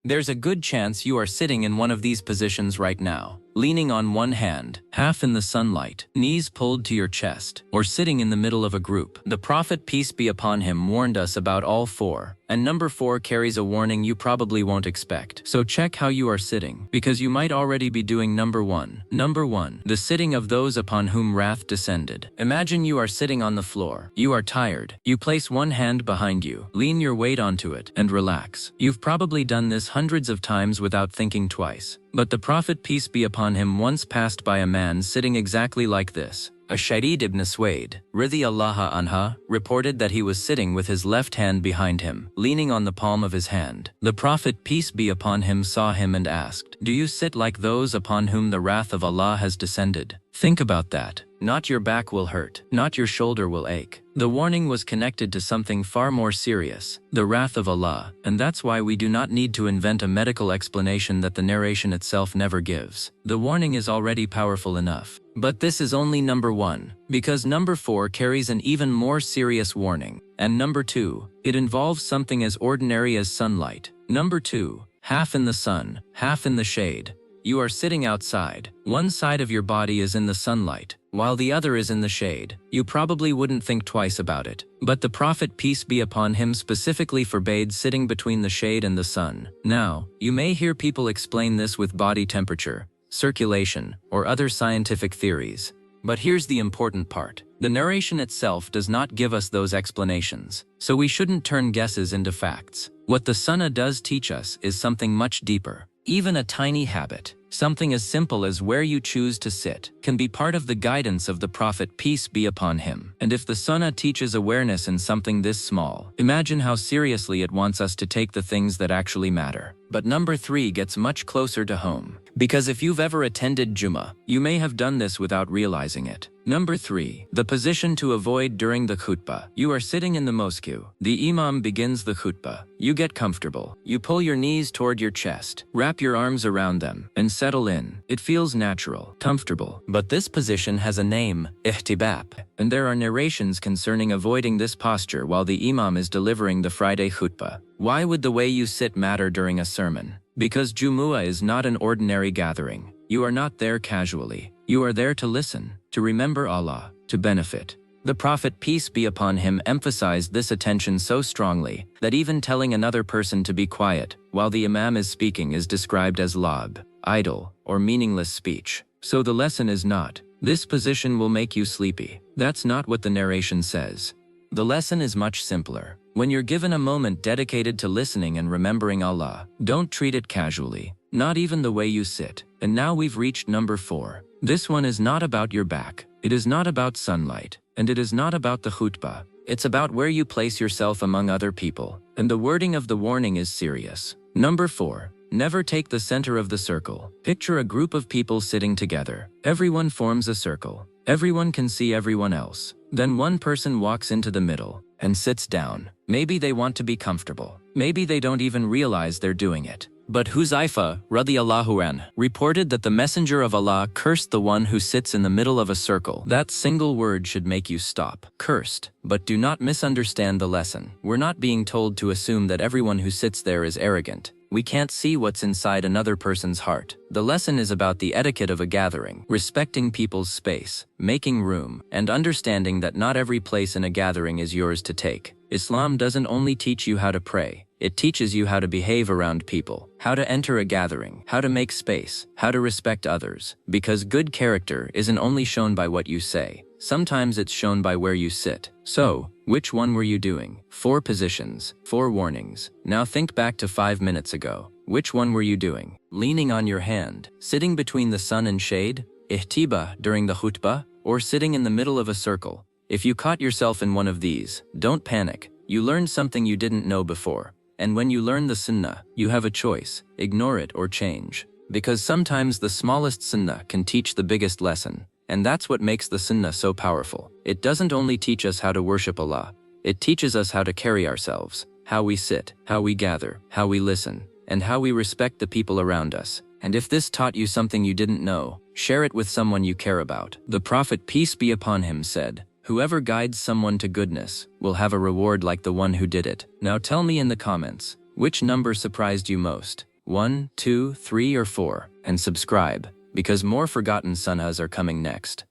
There's a good chance you are sitting in one of these positions right now, leaning on one hand, half in the sunlight, knees pulled to your chest, or sitting in the middle of a group. The Prophet, peace be upon him, warned us about all four, and number 4 carries a warning you probably won't expect. So check how you are sitting, because you might already be doing number 1. Number 1. The sitting of those upon whom wrath descended. Imagine you are sitting on the floor. You are tired. You place one hand behind you, lean your weight onto it, and relax. You've probably done this hundreds of times without thinking twice. But the Prophet, peace be upon him, once passed by a man sitting exactly like this. Sharid ibn Suwaid, radiyallahu anha, reported that he was sitting with his left hand behind him, leaning on the palm of his hand. The Prophet, peace be upon him, saw him and asked, "Do you sit like those upon whom the wrath of Allah has descended?" Think about that. Not your back will hurt, not your shoulder will ache. The warning was connected to something far more serious, the wrath of Allah, and that's why we do not need to invent a medical explanation that the narration itself never gives. The warning is already powerful enough. But this is only number 1, because number 4 carries an even more serious warning. And number 2, it involves something as ordinary as sunlight. Number 2, half in the sun, half in the shade. You are sitting outside. One side of your body is in the sunlight, while the other is in the shade. You probably wouldn't think twice about it. But the Prophet, peace be upon him, specifically forbade sitting between the shade and the sun. Now, you may hear people explain this with body temperature, circulation, or other scientific theories. But here's the important part. The narration itself does not give us those explanations, so we shouldn't turn guesses into facts. What the Sunnah does teach us is something much deeper. Even a tiny habit, something as simple as where you choose to sit, can be part of the guidance of the Prophet, peace be upon him. And if the Sunnah teaches awareness in something this small, imagine how seriously it wants us to take the things that actually matter. But number 3 gets much closer to home. Because if you've ever attended Jummah, you may have done this without realizing it. Number 3. The position to avoid during the khutbah. You are sitting in the mosque. The Imam begins the khutbah. You get comfortable. You pull your knees toward your chest, wrap your arms around them, and settle in. It feels natural, comfortable. But this position has a name, Ihtiba, and there are narrations concerning avoiding this posture while the Imam is delivering the Friday khutbah. Why would the way you sit matter during a sermon? Because Jumu'ah is not an ordinary gathering. You are not there casually. You are there to listen, to remember Allah, to benefit. The Prophet, peace be upon him, emphasized this attention so strongly that even telling another person to be quiet while the Imam is speaking is described as lagh, idle, or meaningless speech. So the lesson is not, this position will make you sleepy. That's not what the narration says. The lesson is much simpler. When you're given a moment dedicated to listening and remembering Allah, don't treat it casually, not even the way you sit. And now we've reached number 4. This one is not about your back. It is not about sunlight. And it is not about the khutbah. It's about where you place yourself among other people. And the wording of the warning is serious. Number 4. Never take the center of the circle. Picture a group of people sitting together. Everyone forms a circle. Everyone can see everyone else. Then one person walks into the middle and sits down. Maybe they want to be comfortable. Maybe they don't even realize they're doing it. But Huzaifa, radiyallahu anh, reported that the Messenger of Allah cursed the one who sits in the middle of a circle. That single word should make you stop. Cursed. But do not misunderstand the lesson. We're not being told to assume that everyone who sits there is arrogant. We can't see what's inside another person's heart. The lesson is about the etiquette of a gathering, respecting people's space, making room, and understanding that not every place in a gathering is yours to take. Islam doesn't only teach you how to pray, it teaches you how to behave around people, how to enter a gathering, how to make space, how to respect others. Because good character isn't only shown by what you say, sometimes it's shown by where you sit. So, which one were you doing? 4 positions, 4 warnings. Now think back to 5 minutes ago. Which one were you doing? Leaning on your hand, sitting between the sun and shade, Ihtiba during the khutbah, or sitting in the middle of a circle? If you caught yourself in one of these, don't panic. You learned something you didn't know before. And when you learn the Sunnah, you have a choice, ignore it or change. Because sometimes the smallest Sunnah can teach the biggest lesson. And that's what makes the Sunnah so powerful. It doesn't only teach us how to worship Allah, it teaches us how to carry ourselves, how we sit, how we gather, how we listen, and how we respect the people around us. And if this taught you something you didn't know, share it with someone you care about. The Prophet, peace be upon him, said, "Whoever guides someone to goodness will have a reward like the one who did it." Now tell me in the comments, which number surprised you most? 1, 2, 3, or 4, and subscribe, because more forgotten sunnahs are coming next.